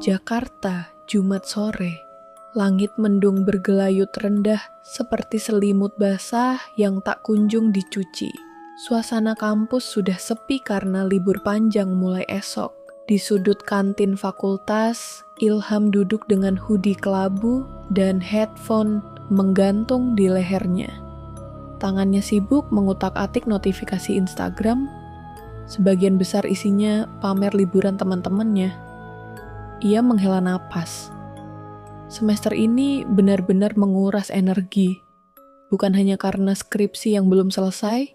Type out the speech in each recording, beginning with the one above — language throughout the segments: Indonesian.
Jakarta, Jumat sore. Langit mendung bergelayut rendah seperti selimut basah yang tak kunjung dicuci. Suasana kampus sudah sepi karena libur panjang mulai esok. Di sudut kantin fakultas, Ilham duduk dengan hoodie kelabu dan headphone menggantung di lehernya. Tangannya sibuk mengutak-atik notifikasi Instagram. Sebagian besar isinya pamer liburan teman-temannya. Ia menghela napas. Semester ini benar-benar menguras energi. Bukan hanya karena skripsi yang belum selesai,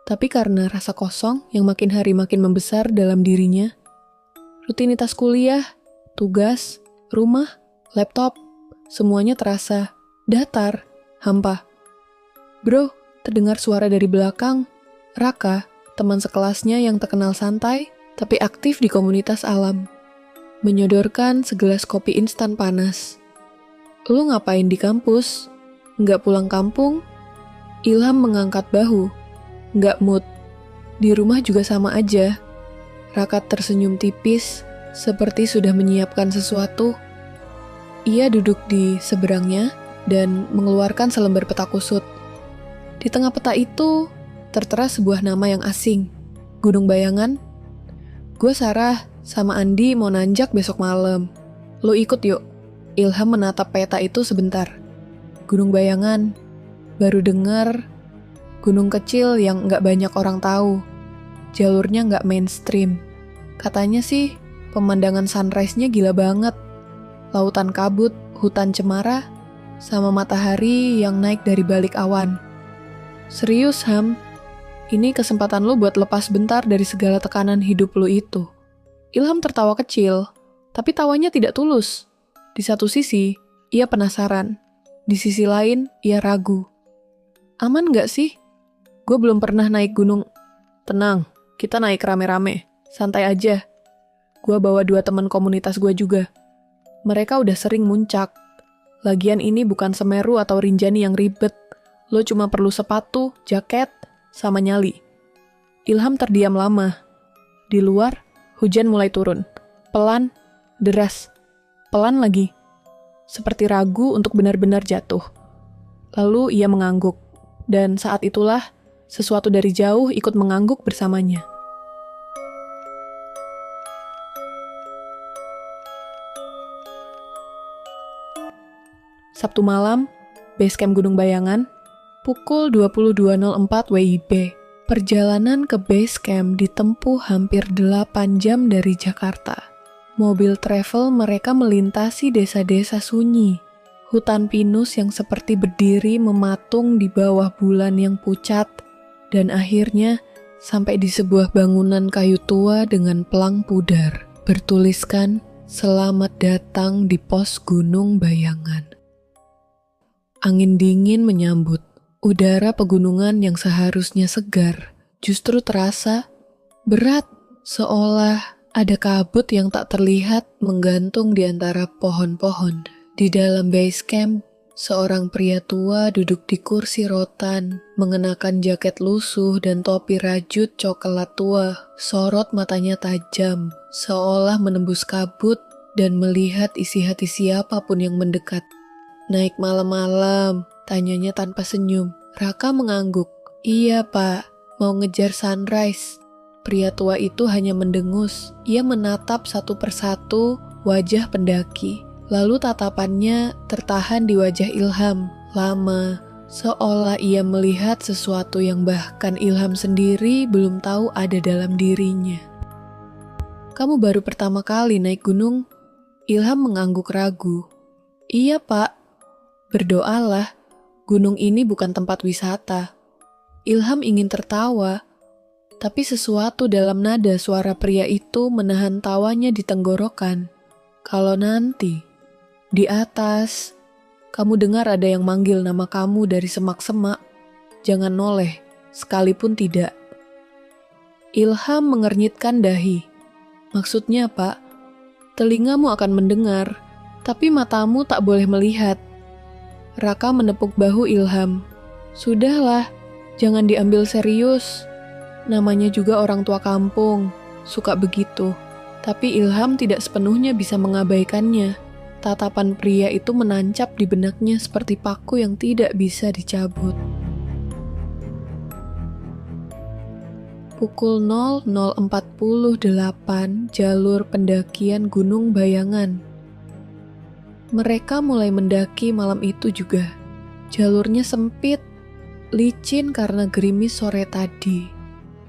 tapi karena rasa kosong yang makin hari makin membesar dalam dirinya. Rutinitas kuliah, tugas, rumah, laptop, semuanya terasa datar, hampa. Bro, terdengar suara dari belakang. Raka, teman sekelasnya yang terkenal santai, tapi aktif di komunitas alam, menyodorkan segelas kopi instan panas. Lu ngapain di kampus? Nggak pulang kampung? Ilham mengangkat bahu. Nggak mood. Di rumah juga sama aja. Raka tersenyum tipis, seperti sudah menyiapkan sesuatu. Ia duduk di seberangnya dan mengeluarkan selembar peta kusut. Di tengah peta itu, tertera sebuah nama yang asing. Gunung Bayangan. Gue Sarah sama Andi mau nanjak besok malam. Lo ikut yuk. Ilham menatap peta itu sebentar. Gunung Bayangan. Baru dengar. Gunung kecil yang gak banyak orang tahu. Jalurnya gak mainstream. Katanya sih pemandangan sunrise-nya gila banget. Lautan kabut, hutan cemara, sama matahari yang naik dari balik awan. Serius, Ham? Ini kesempatan lo buat lepas bentar dari segala tekanan hidup lo itu. Ilham tertawa kecil, tapi tawanya tidak tulus. Di satu sisi, ia penasaran. Di sisi lain, ia ragu. Aman gak sih? Gue belum pernah naik gunung. Tenang, kita naik rame-rame. Santai aja. Gue bawa 2 teman komunitas gue juga. Mereka udah sering muncak. Lagian ini bukan Semeru atau Rinjani yang ribet. Lo cuma perlu sepatu, jaket, sama nyali. Ilham terdiam lama. Di luar, hujan mulai turun. Pelan, deras. Pelan lagi. Seperti ragu untuk benar-benar jatuh. Lalu ia mengangguk. Dan saat itulah, sesuatu dari jauh ikut mengangguk bersamanya. Sabtu malam, Basecamp Gunung Bayangan, pukul 22.04 WIB. Perjalanan ke Basecamp ditempuh hampir 8 jam dari Jakarta. Mobil travel mereka melintasi desa-desa sunyi, hutan pinus yang seperti berdiri mematung di bawah bulan yang pucat, dan akhirnya sampai di sebuah bangunan kayu tua dengan pelang pudar, bertuliskan "Selamat datang di pos Gunung Bayangan". Angin dingin menyambut. Udara pegunungan yang seharusnya segar justru terasa berat, seolah ada kabut yang tak terlihat menggantung di antara pohon-pohon. Di dalam base camp, seorang pria tua duduk di kursi rotan, mengenakan jaket lusuh dan topi rajut coklat tua. Sorot matanya tajam, seolah menembus kabut dan melihat isi hati siapapun yang mendekat. Naik malam-malam, tanyanya tanpa senyum. Raka mengangguk. Iya pak, mau ngejar sunrise. Pria tua itu hanya mendengus. Ia menatap satu persatu wajah pendaki. Lalu tatapannya tertahan di wajah Ilham. Lama, seolah ia melihat sesuatu yang bahkan Ilham sendiri belum tahu ada dalam dirinya. Kamu baru pertama kali naik gunung? Ilham mengangguk ragu. Iya pak. Berdoalah, gunung ini bukan tempat wisata. Ilham ingin tertawa, tapi sesuatu dalam nada suara pria itu menahan tawanya di tenggorokan. Kalau nanti, di atas, kamu dengar ada yang manggil nama kamu dari semak-semak, jangan noleh, sekalipun tidak. Ilham mengernyitkan dahi. Maksudnya pak, telingamu akan mendengar, tapi matamu tak boleh melihat. Raka menepuk bahu Ilham. Sudahlah, jangan diambil serius. Namanya juga orang tua kampung, suka begitu. Tapi Ilham tidak sepenuhnya bisa mengabaikannya. Tatapan pria itu menancap di benaknya seperti paku yang tidak bisa dicabut. Pukul 00.48 jalur pendakian Gunung Bayangan. Mereka mulai mendaki malam itu juga. Jalurnya sempit, licin karena gerimis sore tadi.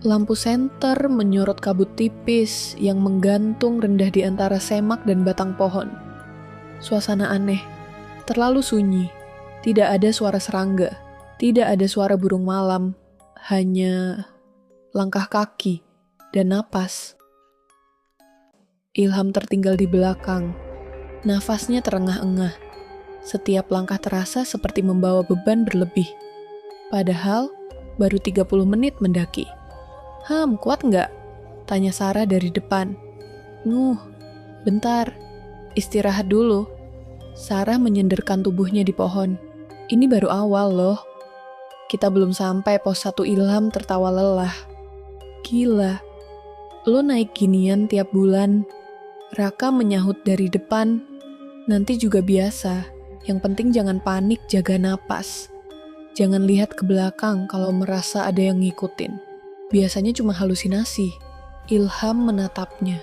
Lampu senter menyorot kabut tipis yang menggantung rendah di antara semak dan batang pohon. Suasana aneh, terlalu sunyi. Tidak ada suara serangga, tidak ada suara burung malam, hanya langkah kaki dan napas. Ilham tertinggal di belakang. Nafasnya terengah-engah. Setiap langkah terasa seperti membawa beban berlebih. Padahal baru 30 menit mendaki. Kuat nggak? Tanya Sarah dari depan. Bentar. Istirahat dulu. Sarah menyenderkan tubuhnya di pohon. Ini baru awal loh. Kita belum sampai pos 1. Ilham tertawa lelah. Gila, lo naik ginian tiap bulan. Raka menyahut dari depan. Nanti juga biasa. Yang penting jangan panik, jaga napas. Jangan lihat ke belakang kalau merasa ada yang ngikutin. Biasanya cuma halusinasi. Ilham menatapnya.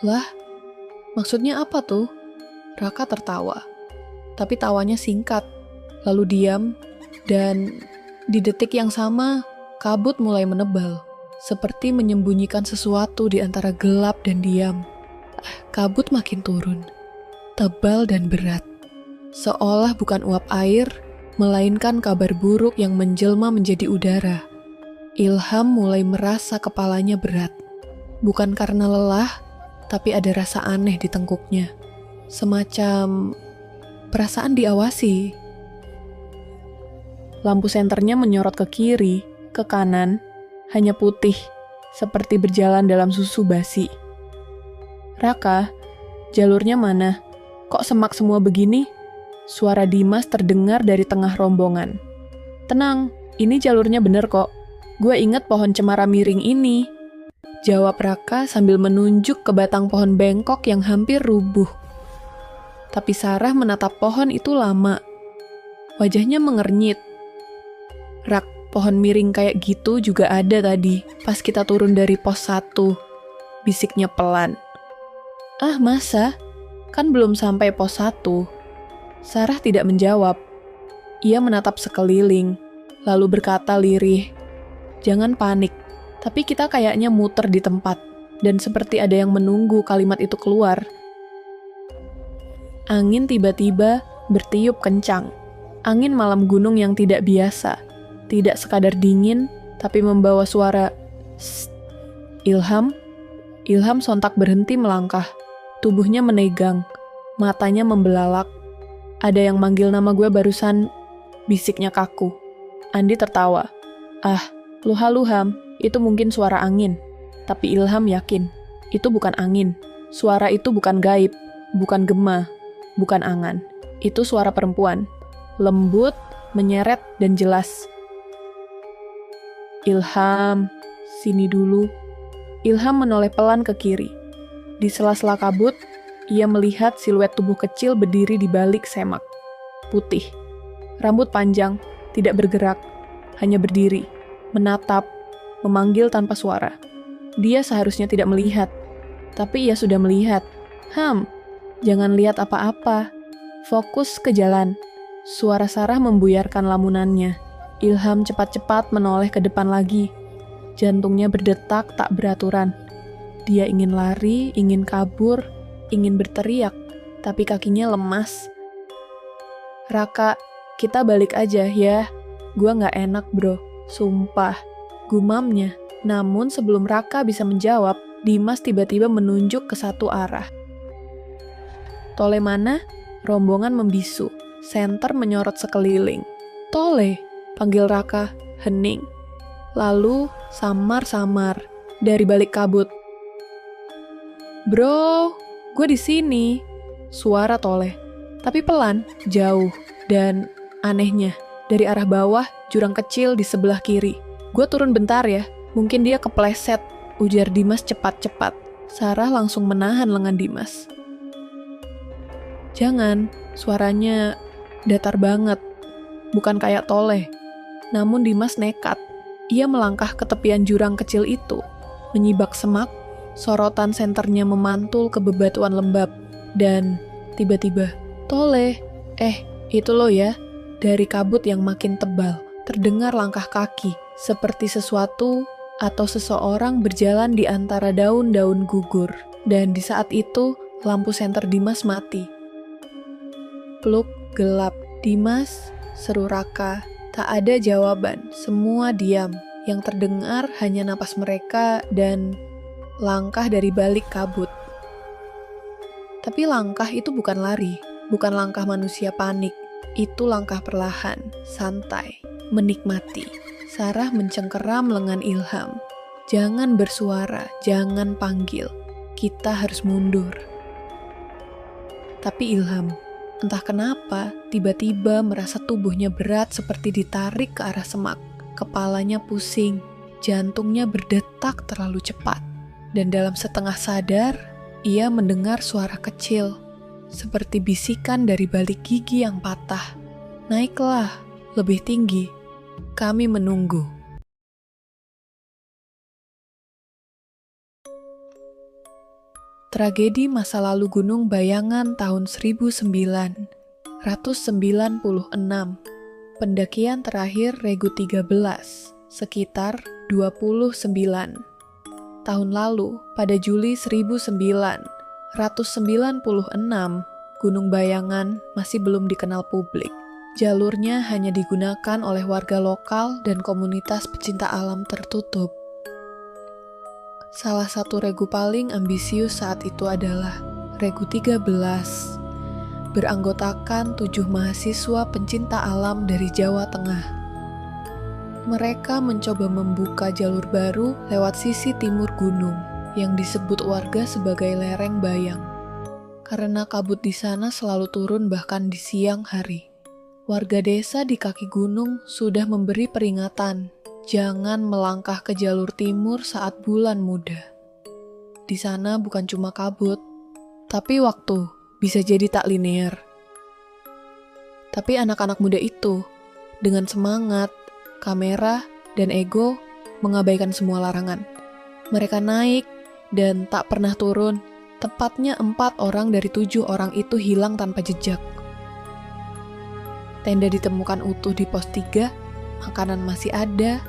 Lah, maksudnya apa tuh? Raka tertawa. Tapi tawanya singkat, lalu diam, dan di detik yang sama, kabut mulai menebal. Seperti menyembunyikan sesuatu di antara gelap dan diam. Kabut makin turun, tebal dan berat. Seolah bukan uap air, melainkan kabar buruk yang menjelma menjadi udara. Ilham mulai merasa kepalanya berat. Bukan karena lelah, tapi ada rasa aneh di tengkuknya. Semacam perasaan diawasi. Lampu senternya menyorot ke kiri, ke kanan, hanya putih, seperti berjalan dalam susu basi. Raka, jalurnya mana? Kok semak semua begini? Suara Dimas terdengar dari tengah rombongan. Tenang, ini jalurnya bener kok. Gue inget pohon cemara miring ini. Jawab Raka sambil menunjuk ke batang pohon bengkok yang hampir rubuh. Tapi Sarah menatap pohon itu lama. Wajahnya mengernyit. Rak, pohon miring kayak gitu juga ada tadi, pas kita turun dari pos 1. Bisiknya pelan. Masa? Kan belum sampai pos 1. Sarah tidak menjawab. Ia menatap sekeliling, lalu berkata lirih, jangan panik, tapi kita kayaknya muter di tempat, dan seperti ada yang menunggu kalimat itu keluar. Angin tiba-tiba bertiup kencang. Angin malam gunung yang tidak biasa. Tidak sekadar dingin, tapi membawa suara "Sst." Ilham sontak berhenti melangkah. Tubuhnya menegang, matanya membelalak. Ada yang manggil nama gue barusan, bisiknya kaku. Andi tertawa. Luha-luham, itu mungkin suara angin. Tapi Ilham yakin, itu bukan angin. Suara itu bukan gaib, bukan gema, bukan angan. Itu suara perempuan. Lembut, menyeret, dan jelas. Ilham, sini dulu. Ilham menoleh pelan ke kiri. Di sela-sela kabut, ia melihat siluet tubuh kecil berdiri di balik semak. Putih, rambut panjang, tidak bergerak, hanya berdiri, menatap, memanggil tanpa suara. Dia seharusnya tidak melihat, tapi ia sudah melihat. Jangan lihat apa-apa. Fokus ke jalan. Suara Sarah membuyarkan lamunannya. Ilham cepat-cepat menoleh ke depan lagi. Jantungnya berdetak tak beraturan. Dia ingin lari, ingin kabur, ingin berteriak, tapi kakinya lemas. Raka, kita balik aja ya. Gua gak enak bro, sumpah. Gumamnya. Namun sebelum Raka bisa menjawab, Dimas tiba-tiba menunjuk ke satu arah. Tole mana? Rombongan membisu. Senter menyorot sekeliling. Tole, panggil Raka, hening. Lalu samar-samar dari balik kabut. Bro, gue di sini. Suara Tole, tapi pelan, jauh, dan anehnya dari arah bawah jurang kecil di sebelah kiri. Gue turun bentar ya, mungkin dia kepleset, ujar Dimas cepat-cepat. Sarah langsung menahan lengan Dimas. Jangan, suaranya datar banget. Bukan kayak Toleh. Namun Dimas nekat. Ia melangkah ke tepian jurang kecil itu, menyibak semak, sorotan senternya memantul ke bebatuan lembab, dan tiba-tiba, Toleh, itu lo ya. Dari kabut yang makin tebal, terdengar langkah kaki, seperti sesuatu atau seseorang berjalan di antara daun-daun gugur. Dan di saat itu, lampu senter Dimas mati. Pluk, gelap. Dimas, seru Raka. Tak ada jawaban, semua diam. Yang terdengar hanya napas mereka dan langkah dari balik kabut. Tapi langkah itu bukan lari, bukan langkah manusia panik. Itu langkah perlahan, santai, menikmati. Sarah mencengkeram lengan Ilham. Jangan bersuara, jangan panggil. Kita harus mundur. Tapi Ilham, entah kenapa, tiba-tiba merasa tubuhnya berat seperti ditarik ke arah semak. Kepalanya pusing, jantungnya berdetak terlalu cepat. Dan dalam setengah sadar, ia mendengar suara kecil, seperti bisikan dari balik gigi yang patah. Naiklah, lebih tinggi. Kami menunggu. Tragedi masa lalu Gunung Bayangan tahun 1996. Pendakian terakhir Regu 13, sekitar 29. Tahun lalu, pada Juli 1996, Gunung Bayangan masih belum dikenal publik. Jalurnya hanya digunakan oleh warga lokal dan komunitas pecinta alam tertutup. Salah satu regu paling ambisius saat itu adalah Regu 13, beranggotakan 7 mahasiswa pencinta alam dari Jawa Tengah. Mereka mencoba membuka jalur baru lewat sisi timur gunung, yang disebut warga sebagai lereng Bayang. Karena kabut di sana selalu turun bahkan di siang hari. Warga desa di kaki gunung sudah memberi peringatan, jangan melangkah ke jalur timur saat bulan muda. Di sana bukan cuma kabut, tapi waktu bisa jadi tak linear. Tapi anak-anak muda itu, dengan semangat, kamera, dan ego, mengabaikan semua larangan. Mereka naik dan tak pernah turun. Tepatnya 4 orang dari 7 orang itu hilang tanpa jejak. Tenda ditemukan utuh di pos 3, makanan masih ada,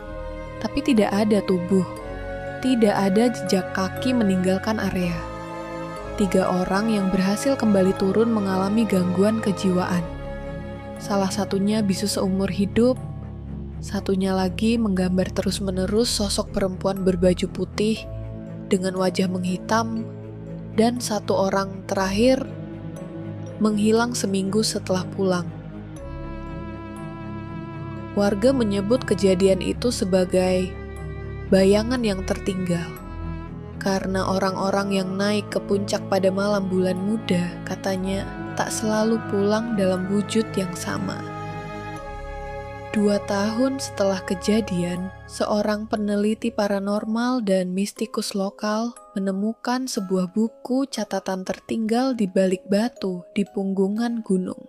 tapi tidak ada tubuh. Tidak ada jejak kaki meninggalkan area. 3 orang yang berhasil kembali turun mengalami gangguan kejiwaan. Salah satunya bisu seumur hidup, satunya lagi menggambar terus-menerus sosok perempuan berbaju putih dengan wajah menghitam, dan 1 orang terakhir menghilang seminggu setelah pulang. Warga menyebut kejadian itu sebagai bayangan yang tertinggal. Karena orang-orang yang naik ke puncak pada malam bulan muda, katanya tak selalu pulang dalam wujud yang sama. 2 tahun setelah kejadian, seorang peneliti paranormal dan mistikus lokal menemukan sebuah buku catatan tertinggal di balik batu di punggungan gunung.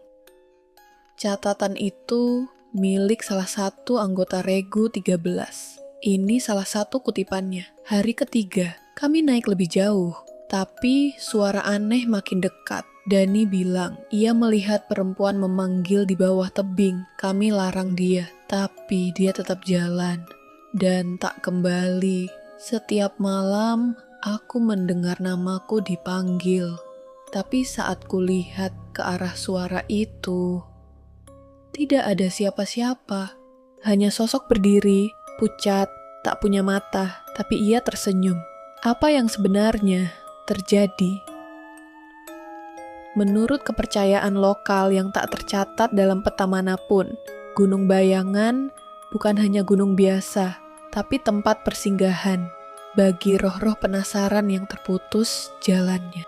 Catatan itu milik salah satu anggota Regu 13. Ini salah satu kutipannya. Hari ketiga, kami naik lebih jauh, tapi suara aneh makin dekat. Dani bilang ia melihat perempuan memanggil di bawah tebing. Kami larang dia, tapi dia tetap jalan dan tak kembali. Setiap malam aku mendengar namaku dipanggil, tapi saat kulihat ke arah suara itu, tidak ada siapa-siapa. Hanya sosok berdiri, pucat, tak punya mata, tapi ia tersenyum. Apa yang sebenarnya terjadi? Menurut kepercayaan lokal yang tak tercatat dalam peta manapun, Gunung Bayangan bukan hanya gunung biasa, tapi tempat persinggahan bagi roh-roh penasaran yang terputus jalannya.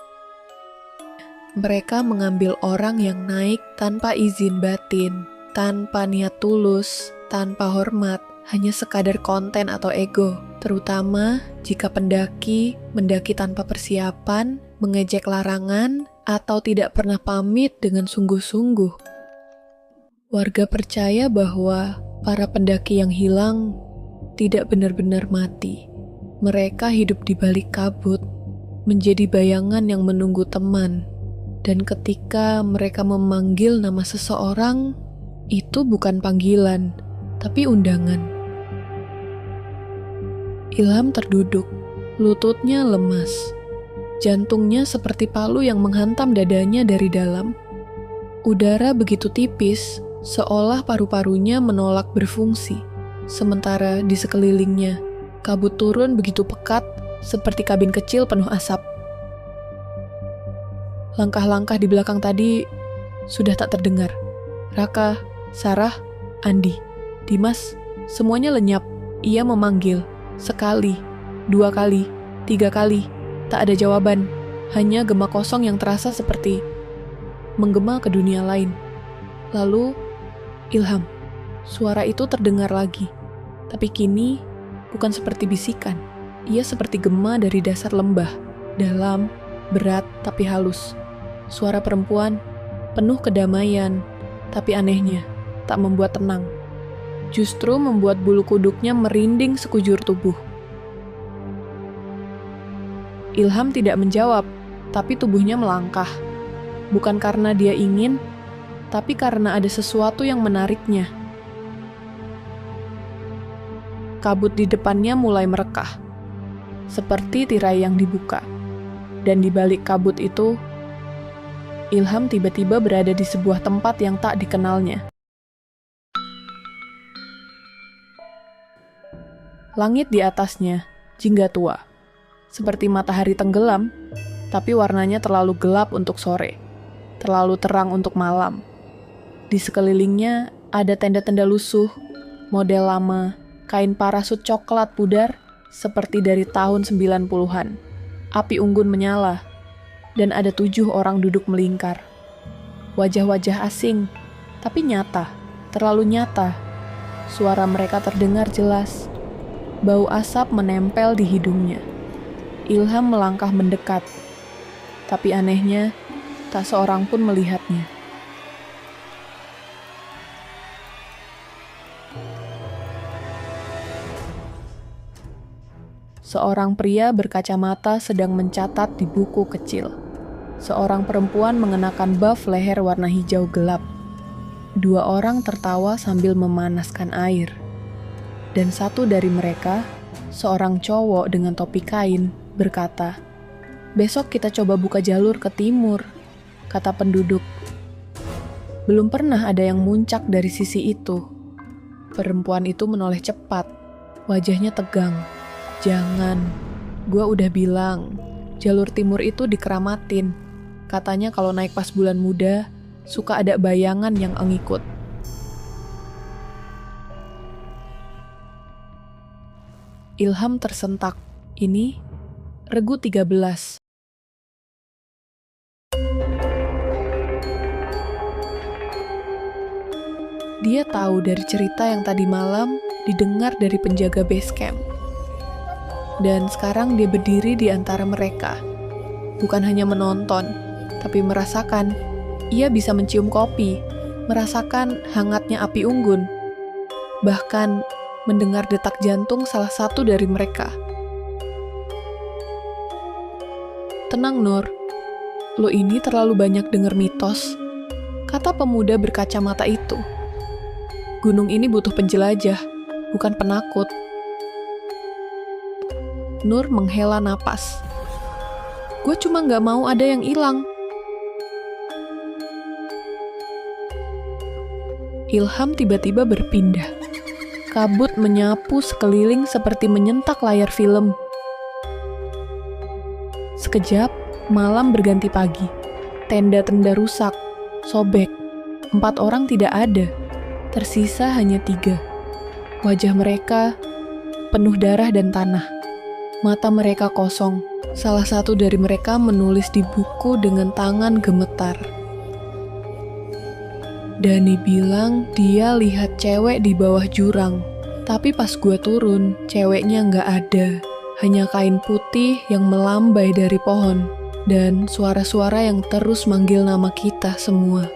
Mereka mengambil orang yang naik tanpa izin batin, tanpa niat tulus, tanpa hormat, hanya sekadar konten atau ego. Terutama jika pendaki mendaki tanpa persiapan, mengejek larangan, atau tidak pernah pamit dengan sungguh-sungguh. Warga percaya bahwa para pendaki yang hilang tidak benar-benar mati. Mereka hidup di balik kabut, menjadi bayangan yang menunggu teman. Dan ketika mereka memanggil nama seseorang, itu bukan panggilan, tapi undangan. Ilham terduduk, lututnya lemas. Jantungnya seperti palu yang menghantam dadanya dari dalam. Udara begitu tipis, seolah paru-parunya menolak berfungsi. Sementara di sekelilingnya, kabut turun begitu pekat, seperti kabin kecil penuh asap. Langkah-langkah di belakang tadi sudah tak terdengar. Raka, Sarah, Andi, Dimas, semuanya lenyap. Ia memanggil. Sekali, 2 kali, 3 kali. Tak ada jawaban. Hanya gema kosong yang terasa seperti menggema ke dunia lain. Lalu, Ilham. Suara itu terdengar lagi. Tapi kini, bukan seperti bisikan. Ia seperti gema dari dasar lembah. Dalam, berat, tapi halus. Suara perempuan, penuh kedamaian, tapi anehnya, tak membuat tenang. Justru membuat bulu kuduknya merinding sekujur tubuh. Ilham tidak menjawab, tapi tubuhnya melangkah. Bukan karena dia ingin, tapi karena ada sesuatu yang menariknya. Kabut di depannya mulai merekah, seperti tirai yang dibuka. Dan di balik kabut itu, Ilham tiba-tiba berada di sebuah tempat yang tak dikenalnya. Langit di atasnya jingga tua, seperti matahari tenggelam, tapi warnanya terlalu gelap untuk sore, terlalu terang untuk malam. Di sekelilingnya ada tenda-tenda lusuh, model lama, kain parasut coklat pudar, seperti dari tahun 90-an. Api unggun menyala, dan ada 7 orang duduk melingkar. Wajah-wajah asing, tapi nyata, terlalu nyata. Suara mereka terdengar jelas. Bau asap menempel di hidungnya. Ilham melangkah mendekat, tapi anehnya, tak seorang pun melihatnya. Seorang pria berkacamata sedang mencatat di buku kecil. Seorang perempuan mengenakan buff leher warna hijau gelap. 2 orang tertawa sambil memanaskan air. Dan satu dari mereka, seorang cowok dengan topi kain, berkata, "Besok kita coba buka jalur ke timur," kata penduduk. Belum pernah ada yang muncak dari sisi itu. Perempuan itu menoleh cepat, wajahnya tegang. "Jangan, gua udah bilang, jalur timur itu dikeramatin. Katanya kalau naik pas bulan muda, suka ada bayangan yang ngikut." Ilham tersentak. Ini Regu 13. Dia tahu dari cerita yang tadi malam didengar dari penjaga base camp. Dan sekarang dia berdiri di antara mereka. Bukan hanya menonton, tapi merasakan. Ia bisa mencium kopi, merasakan hangatnya api unggun. Bahkan mendengar detak jantung salah satu dari mereka. "Tenang, Nur. Lo ini terlalu banyak dengar mitos," kata pemuda berkacamata itu. "Gunung ini butuh penjelajah, bukan penakut." Nur menghela napas. "Gue cuma gak mau ada yang hilang." Ilham tiba-tiba berpindah. Kabut menyapu sekeliling seperti menyentak layar film. Sekejap, malam berganti pagi. Tenda-tenda rusak, sobek. 4 orang tidak ada. Tersisa hanya 3. Wajah mereka penuh darah dan tanah. Mata mereka kosong. Salah satu dari mereka menulis di buku dengan tangan gemetar. Dani bilang dia lihat cewek di bawah jurang. Tapi pas gue turun, ceweknya nggak ada. Hanya kain putih yang melambai dari pohon. Dan suara-suara yang terus manggil nama kita semua.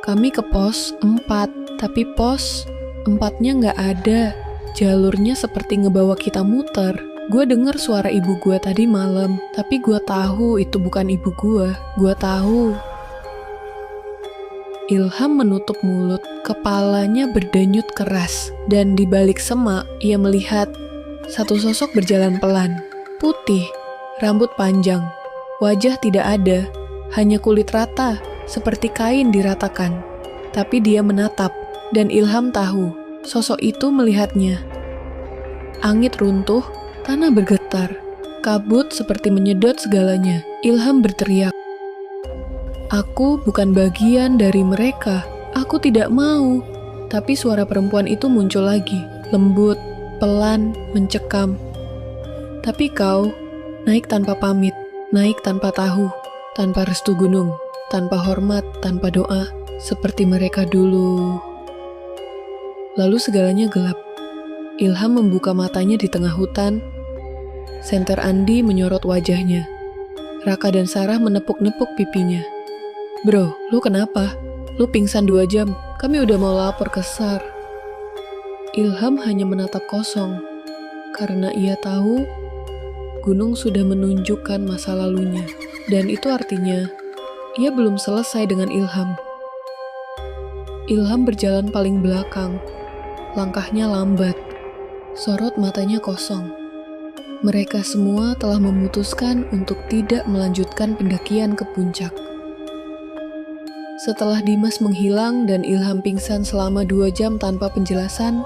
Kami ke pos 4, tapi pos 4-nya nggak ada. Jalurnya seperti ngebawa kita muter. Gue denger suara ibu gue tadi malam, tapi gue tahu itu bukan ibu gue. Gue tahu. Ilham menutup mulut, kepalanya berdenyut keras, dan di balik semak ia melihat satu sosok berjalan pelan, putih, rambut panjang, wajah tidak ada, hanya kulit rata, seperti kain diratakan. Tapi dia menatap, dan Ilham tahu, sosok itu melihatnya. Angin runtuh, tanah bergetar, kabut seperti menyedot segalanya. Ilham berteriak, "Aku bukan bagian dari mereka. Aku tidak mau." Tapi suara perempuan itu muncul lagi, lembut, pelan, mencekam. "Tapi kau naik tanpa pamit, naik tanpa tahu, tanpa restu gunung, tanpa hormat, tanpa doa, seperti mereka dulu." Lalu segalanya gelap. Ilham membuka matanya di tengah hutan. Senter Andi menyorot wajahnya. Raka dan Sarah menepuk-nepuk pipinya. "Bro, lu kenapa? Lu pingsan 2 jam, kami udah mau lapor ke SAR." Ilham hanya menatap kosong, karena ia tahu gunung sudah menunjukkan masa lalunya, dan itu artinya ia belum selesai dengan Ilham. Ilham berjalan paling belakang, langkahnya lambat, sorot matanya kosong. Mereka semua telah memutuskan untuk tidak melanjutkan pendakian ke puncak. Setelah Dimas menghilang dan Ilham pingsan selama 2 jam tanpa penjelasan,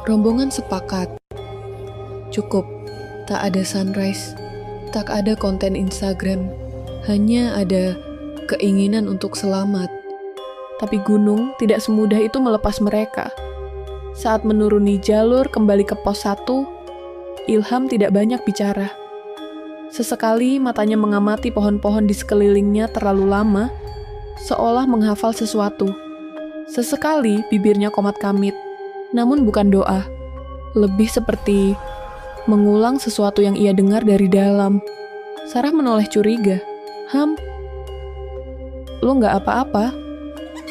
rombongan sepakat. Cukup, tak ada sunrise, tak ada konten Instagram, hanya ada keinginan untuk selamat. Tapi gunung tidak semudah itu melepas mereka. Saat menuruni jalur kembali ke pos 1, Ilham tidak banyak bicara. Sesekali matanya mengamati pohon-pohon di sekelilingnya terlalu lama, seolah menghafal sesuatu. Sesekali bibirnya komat-kamit, namun bukan doa. Lebih seperti mengulang sesuatu yang ia dengar dari dalam. Sarah menoleh curiga. "Ham, lu nggak apa-apa?"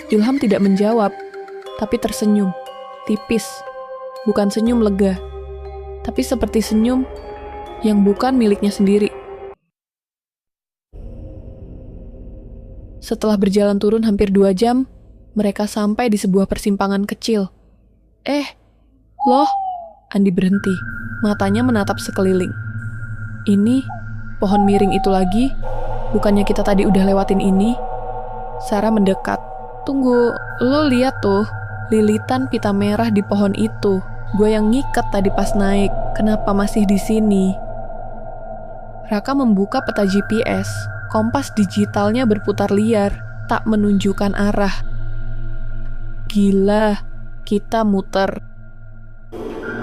Ilham tidak menjawab, tapi tersenyum. Tipis, bukan senyum lega, tapi seperti senyum yang bukan miliknya sendiri. Setelah berjalan turun hampir 2 jam, mereka sampai di sebuah persimpangan kecil. Loh, Andi berhenti, matanya menatap sekeliling. "Ini, pohon miring itu lagi, bukannya kita tadi udah lewatin ini?" Sarah mendekat. "Tunggu, lo lihat tuh, lilitan pita merah di pohon itu. Gue yang ngikat tadi pas naik, kenapa masih di sini?" Raka membuka peta GPS. Kompas digitalnya berputar liar, tak menunjukkan arah. Gila, kita muter.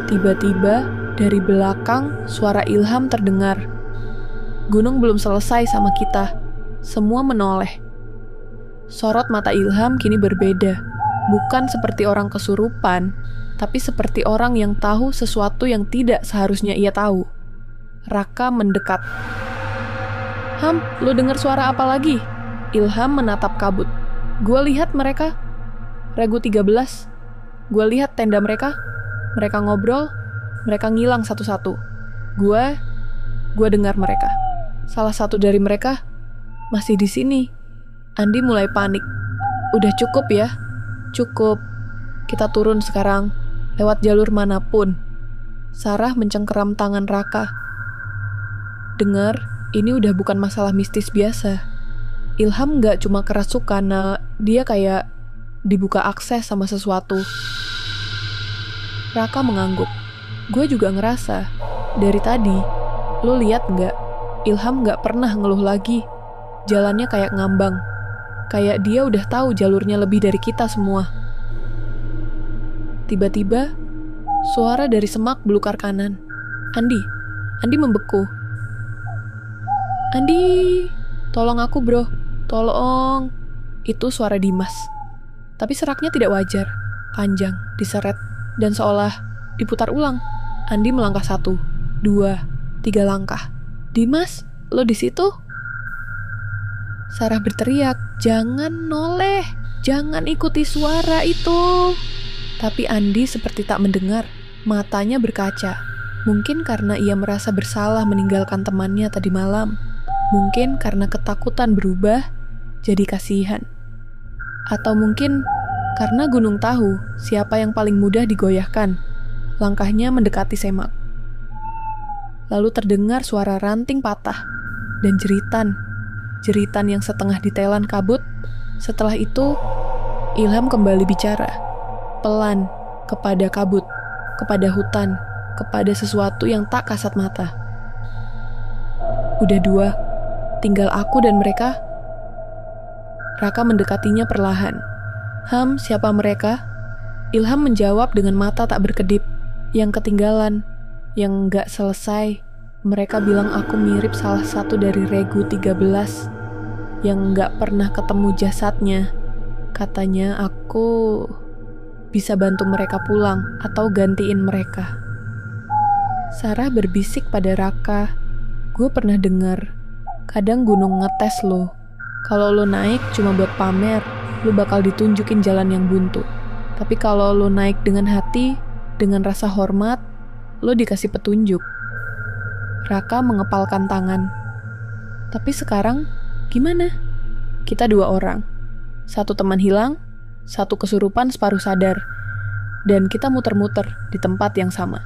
Tiba-tiba, dari belakang, suara Ilham terdengar. Gunung belum selesai sama kita. Semua menoleh. Sorot mata Ilham kini berbeda. Bukan seperti orang kesurupan, tapi seperti orang yang tahu sesuatu yang tidak seharusnya ia tahu. Raka mendekat. "Ham, lu dengar suara apa lagi?" Ilham menatap kabut. "Gua lihat mereka. Regu 13. Gua lihat tenda mereka. Mereka ngobrol. Mereka ngilang satu-satu. Gua dengar mereka. Salah satu dari mereka masih di sini." Andi mulai panik. "Udah cukup ya. Cukup. Kita turun sekarang. Lewat jalur manapun." Sarah mencengkeram tangan Raka. "Dengar, ini udah bukan masalah mistis biasa. Ilham gak cuma kerasukan, dia kayak dibuka akses sama sesuatu." Raka mengangguk. "Gue juga ngerasa. Dari tadi, lo lihat gak? Ilham gak pernah ngeluh lagi. Jalannya kayak ngambang. Kayak dia udah tahu jalurnya lebih dari kita semua." Tiba-tiba, suara dari semak belukar kanan. Andi membeku. "Andi, tolong aku bro, tolong." Itu suara Dimas. Tapi seraknya tidak wajar, panjang, diseret. Dan seolah diputar ulang. Andi melangkah 1, 2, 3 langkah. Dimas, lo di situ? Sarah berteriak, jangan noleh, jangan ikuti suara itu. Tapi Andi seperti tak mendengar, matanya berkaca. Mungkin karena ia merasa bersalah meninggalkan temannya tadi malam. Mungkin karena ketakutan berubah jadi kasihan. Atau mungkin karena gunung tahu siapa yang paling mudah digoyahkan. Langkahnya mendekati Semak. Lalu terdengar suara ranting patah dan jeritan. Jeritan yang setengah ditelan kabut. Setelah itu, Ilham kembali bicara. Pelan, kepada kabut, kepada hutan, kepada sesuatu yang tak kasat mata. Udah 2, tinggal aku dan mereka. Raka mendekatinya perlahan. Siapa mereka? Ilham menjawab dengan mata tak berkedip. Yang ketinggalan, yang gak selesai. Mereka bilang aku mirip salah satu dari Regu 13 yang gak pernah ketemu jasadnya. Katanya aku bisa bantu mereka pulang atau gantiin mereka. Sarah berbisik pada Raka, gue pernah dengar, kadang gunung ngetes lo. Kalau lo naik cuma buat pamer, lo bakal ditunjukin jalan yang buntu. Tapi kalau lo naik dengan hati, dengan rasa hormat, lo dikasih petunjuk. Raka mengepalkan tangan. Tapi sekarang, gimana? Kita 2 orang. 1 teman hilang, 1 kesurupan separuh sadar. Dan kita muter-muter di tempat yang sama.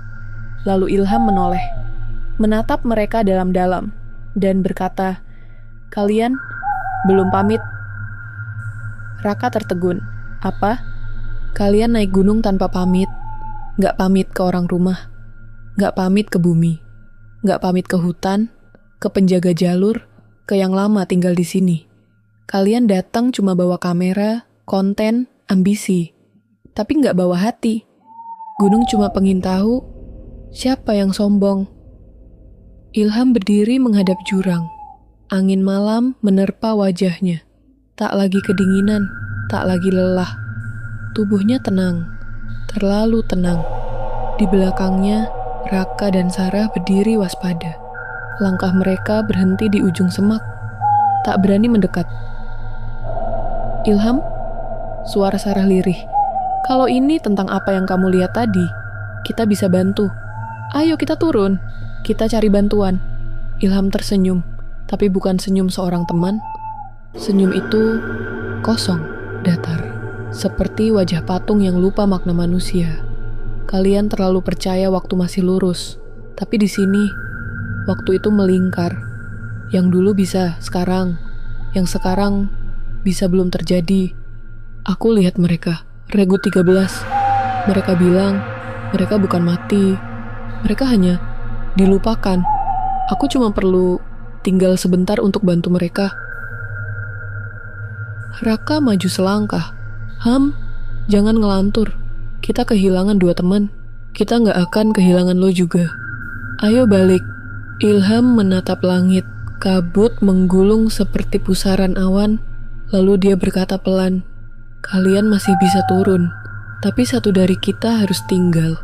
Lalu Ilham menoleh, menatap mereka dalam-dalam, dan berkata, kalian belum pamit? Raka tertegun. Apa? Kalian naik gunung tanpa pamit? Gak pamit ke orang rumah? Gak pamit ke bumi? Gak pamit ke hutan? Ke penjaga jalur? Ke yang lama tinggal di sini? Kalian datang cuma bawa kamera, konten, ambisi. Tapi gak bawa hati. Gunung cuma pengen tahu siapa yang sombong. Ilham berdiri menghadap jurang. Angin malam menerpa wajahnya. Tak lagi kedinginan, tak lagi lelah. Tubuhnya tenang, terlalu tenang. Di belakangnya, Raka dan Sarah berdiri waspada. Langkah mereka berhenti di ujung semak, tak berani mendekat. Ilham, suara Sarah lirih. Kalau ini tentang apa yang kamu lihat tadi, kita bisa bantu. Ayo kita turun, kita cari bantuan. Ilham tersenyum, tapi bukan senyum seorang teman. Senyum itu kosong, datar. Seperti wajah patung yang lupa makna manusia. Kalian terlalu percaya waktu masih lurus. Tapi di sini, waktu itu melingkar. Yang dulu bisa sekarang. Yang sekarang bisa belum terjadi. Aku lihat mereka, Regu 13. Mereka bilang, mereka bukan mati. Mereka hanya dilupakan. Aku cuma perlu tinggal sebentar untuk bantu mereka. Raka maju selangkah. Jangan ngelantur. Kita kehilangan 2 teman. Kita gak akan kehilangan lo juga. Ayo balik. Ilham menatap langit. Kabut menggulung seperti pusaran awan. Lalu dia berkata pelan, kalian masih bisa turun. Tapi 1 dari kita harus tinggal.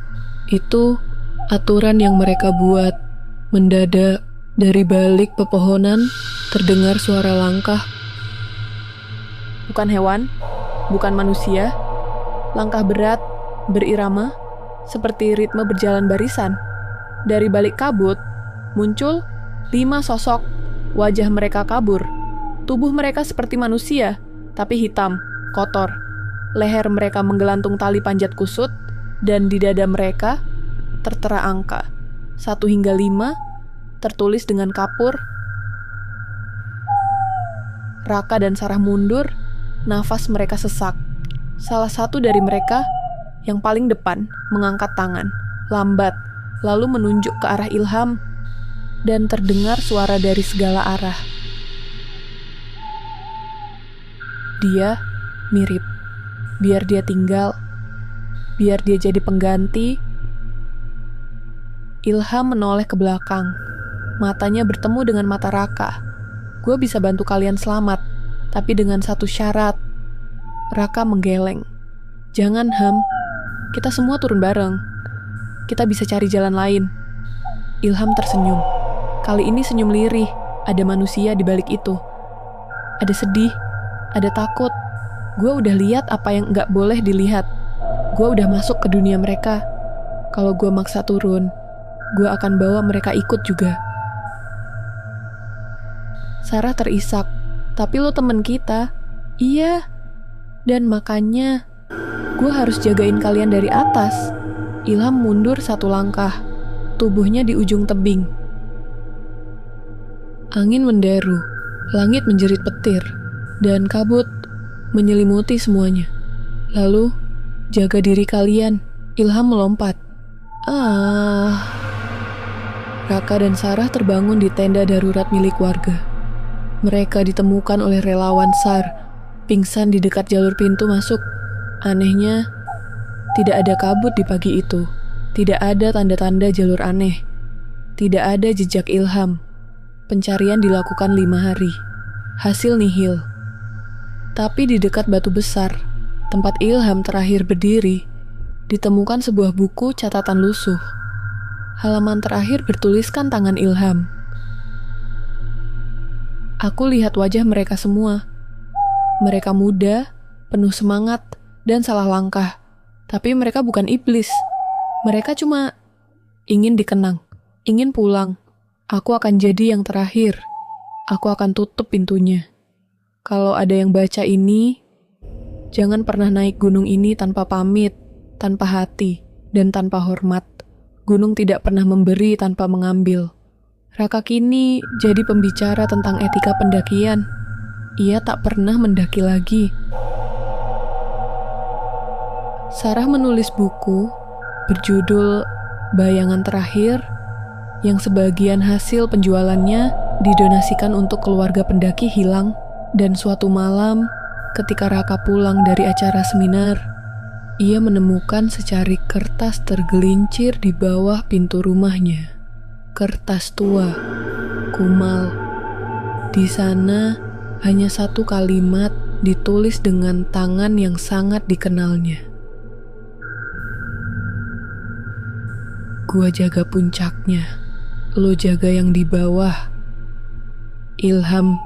Itu aturan yang mereka buat. Mendadak, dari balik pepohonan, terdengar suara langkah. Bukan hewan, bukan manusia. Langkah berat, berirama, seperti ritme berjalan barisan. Dari balik kabut, muncul 5 sosok. Wajah mereka kabur. Tubuh mereka seperti manusia, tapi hitam, kotor. Leher mereka menggelantung tali panjat kusut, dan di dada mereka tertera angka 1 hingga 5, tertulis dengan kapur. Raka dan Sarah mundur, nafas mereka sesak. Salah satu dari mereka, yang paling depan, mengangkat tangan, lambat, lalu menunjuk ke arah Ilham, dan terdengar suara dari segala arah. Dia mirip. Biar dia tinggal. Biar dia jadi pengganti. Ilham menoleh ke belakang. Matanya bertemu dengan mata Raka. Gue bisa bantu kalian selamat, tapi dengan 1 syarat. Raka menggeleng. Jangan, Kita semua turun bareng. Kita bisa cari jalan lain. Ilham tersenyum. Kali ini senyum lirih. Ada manusia di balik itu. Ada sedih, ada takut. Gue udah lihat apa yang gak boleh dilihat. Gue udah masuk ke dunia mereka. Kalau gue maksa turun, gue akan bawa mereka ikut juga. Sarah terisak. Tapi lo temen kita. Iya. Dan makanya gue harus jagain kalian dari atas. Ilham mundur satu langkah. Tubuhnya di ujung tebing. Angin menderu, langit menjerit petir, dan kabut menyelimuti semuanya. Lalu, jaga diri kalian, Ilham melompat. Raka dan Sarah terbangun di tenda darurat milik warga. Mereka ditemukan oleh relawan SAR, pingsan di dekat jalur pintu masuk. Anehnya, tidak ada kabut di pagi itu. Tidak ada tanda-tanda jalur aneh. Tidak ada jejak Ilham. Pencarian dilakukan 5 hari. Hasil nihil. Tapi di dekat batu besar, tempat Ilham terakhir berdiri, ditemukan sebuah buku catatan lusuh. Halaman terakhir bertuliskan tangan Ilham. Aku lihat wajah mereka semua. Mereka muda, penuh semangat, dan salah langkah. Tapi mereka bukan iblis. Mereka cuma ingin dikenang, ingin pulang. Aku akan jadi yang terakhir. Aku akan tutup pintunya. Kalau ada yang baca ini, jangan pernah naik gunung ini tanpa pamit, tanpa hati, dan tanpa hormat. Gunung tidak pernah memberi tanpa mengambil. Raka kini jadi pembicara tentang etika pendakian. Ia tak pernah mendaki lagi. Sarah menulis buku berjudul Bayangan Terakhir, yang sebagian hasil penjualannya didonasikan untuk keluarga pendaki hilang. Dan suatu malam, ketika Raka pulang dari acara seminar, ia menemukan secari kertas tergelincir di bawah pintu rumahnya. Kertas tua, kumal. Di sana hanya satu kalimat ditulis dengan tangan yang sangat dikenalnya. Gua jaga puncaknya. Lo jaga yang di bawah. Ilham